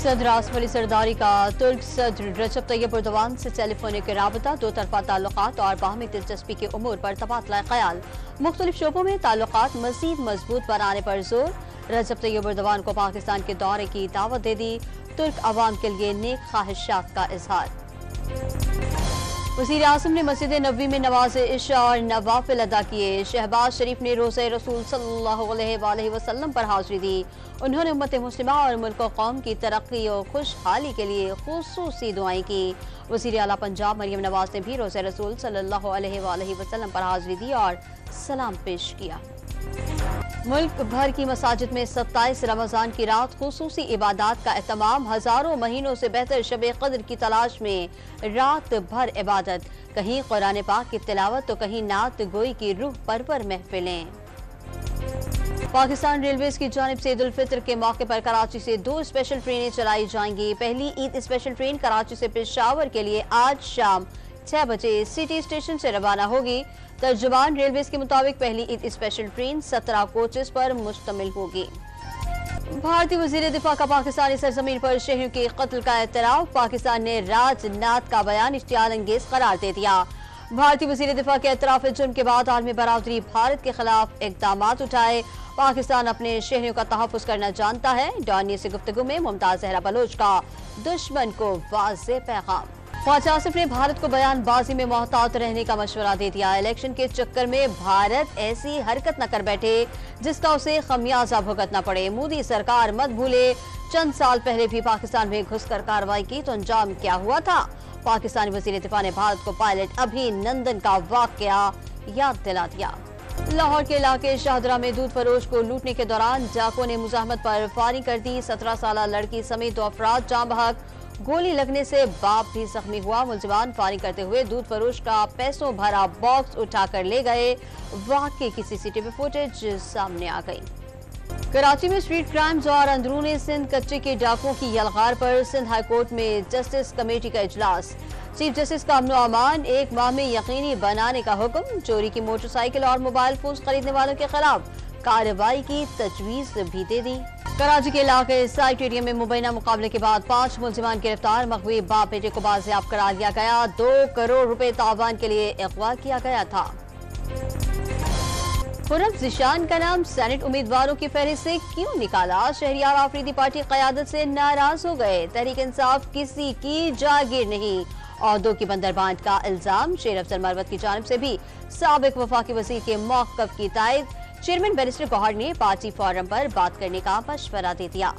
सदर आसिफ अली जरदारी का तुर्क सदर रजब तैयब एर्दोगान से टेलीफोनिक राबता, दो तरफा ताल्लुकात और बाहमी दिलचस्पी के उमूर पर तबादला ख्याल, मुख्तलिफ शोबों में ताल्लुकात मजीद मजबूत बनाने पर जोर। रजब तैयब एर्दोगान को पाकिस्तान के दौरे की दावत दे दी, तुर्क अवाम के लिए नेक ख्वाहिशात का इजहार। वज़ीर आज़म ने मस्जिद नबवी में नमाज इशा और नवाफिल अदा किए। शहबाज शरीफ ने रोज़े रसूल सल्लल्लाहु अलैहि वसल्लम पर हाजिरी दी। उन्होंने उम्मत मुस्लिमा और मुल्क व कौम की तरक्की और खुशहाली के लिए खुसूसी दुआएं की। वज़ीर आला पंजाब मरियम नवाज ने भी रोज़े रसूल सल्लल्लाहु अलैहि वसल्लम पर हाजिरी दी और सलाम पेश किया। मुल्क भर की मसाजिद में 27 रमजान की रात खुसूसी इबादत का एहतमाम। हजारों महीनों से बेहतर शब कद्र की तलाश में रात भर इबादत, कहीं कुरान पाक की तिलावत तो कहीं नात गोई की रूह परवर महफिलें। पाकिस्तान रेलवेज की जानिब से ईद उल फितर के मौके पर कराची से 2 स्पेशल ट्रेनें चलाई जाएंगी। पहली ईद स्पेशल ट्रेन कराची से पेशावर के लिए आज शाम 6 बजे सिटी स्टेशन से रवाना होगी। तर्जुमान रेलवेज के मुताबिक पहली ईद स्पेशल ट्रेन 17 कोचेस पर मुश्तमिल होगी। भारतीय वजीर दिफा का पाकिस्तानी सरजमीन पर शहरियों के कत्ल का एतराफ। पाकिस्तान ने राजनाथ का बयान इश्तियाल अंगेज करार दे दिया। भारतीय वजीर दिफा के एतराफ जुर्म के बाद आलमी बरादरी भारत के खिलाफ इकदाम उठाए। पाकिस्तान अपने शहरियों का तहफ़्फ़ुज़ करना जानता है। डॉनी से गुफ्तगू में मुमताज जहरा बलोच का दुश्मन को वाज़ेह पैगाम। ख्वाजा आसिफ ने भारत को बयानबाजी में मोहतात रहने का मशवरा दे दिया। इलेक्शन के चक्कर में भारत ऐसी हरकत न कर बैठे जिसका उसे खमियाजा भुगतना पड़े। मोदी सरकार मत भूले, चंद साल पहले भी पाकिस्तान में घुसकर कार्रवाई की तो अंजाम क्या हुआ था। पाकिस्तानी वज़ीर दिफा ने भारत को पायलट अभिनंदन का वाकया याद दिला दिया। लाहौर के इलाके शाहदरा में दूध फरोश को लूटने के दौरान डाकुओं ने मुजाहमत पर फायरिंग कर दी। 17 साल लड़की समेत 2 अफराद जाँ बहक। गोली लगने से बाप भी जख्मी हुआ। मुलजिमान फायरिंग करते हुए दूध फरोश का पैसों भरा बॉक्स उठाकर ले गए। वाकई की सीसीटीवी फुटेज सामने आ गई। कराची में स्ट्रीट क्राइम्स और अंदरूनी सिंध कच्चे के डाकुओं की यलगार पर सिंध हाई कोर्ट में जस्टिस कमेटी का इजलास। चीफ जस्टिस का अमन अमान 1 माह में यकीनी बनाने का हुक्म। चोरी की मोटरसाइकिल और मोबाइल फोन खरीदने वालों के खिलाफ कार्रवाई की तजवीज भी दे दी। कराची के इलाके साइट एरिया में मुबैना मुकाबले के बाद 5 मुलजिमान गिरफ्तार। मगवी बाप बेटे को बाजियाब करार दिया गया। 2 करोड़ रुपए तावान के लिए अगवा किया गया था। खुर्रम ज़िशान का नाम सेनेट उम्मीदवारों की फहरिस्त से क्यों निकाला? शहरियार आफरीदी पार्टी क़यादत से नाराज हो गए। तहरीक इंसाफ किसी की जागीर नहीं, औहदों की बंदरबांट का इल्जाम। शेर अफजल मरवत की जानिब से भी साबिक वफाकी वज़ीर के मौक़िफ़ की तायद। चेयरमैन बैरिस्टर गौहर ने पार्टी फोरम पर बात करने का मशवरा दे दिया।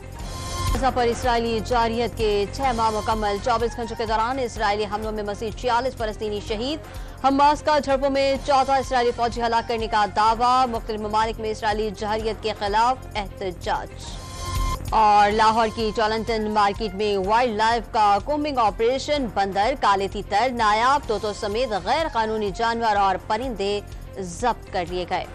गाज़ा पर इसराइली जारियत के 6 माह मुकम्मल। 24 घंटों के दौरान इसराइली हमलों में मज़ीद 46 फलस्तीनी शहीद। हमास का झड़पों में 14 इसराइली फौजी हलाक करने का दावा। मुख्तलिफ ममालिक में इसराइली जारियत के खिलाफ एहतजाज। और लाहौर की टॉलंटन मार्केट में वाइल्ड लाइफ का कोम्बिंग ऑपरेशन। बंदर, काले तीतर, नायाब तोतों समेत गैर कानूनी जानवर और परिंदे जब्त कर लिए गए।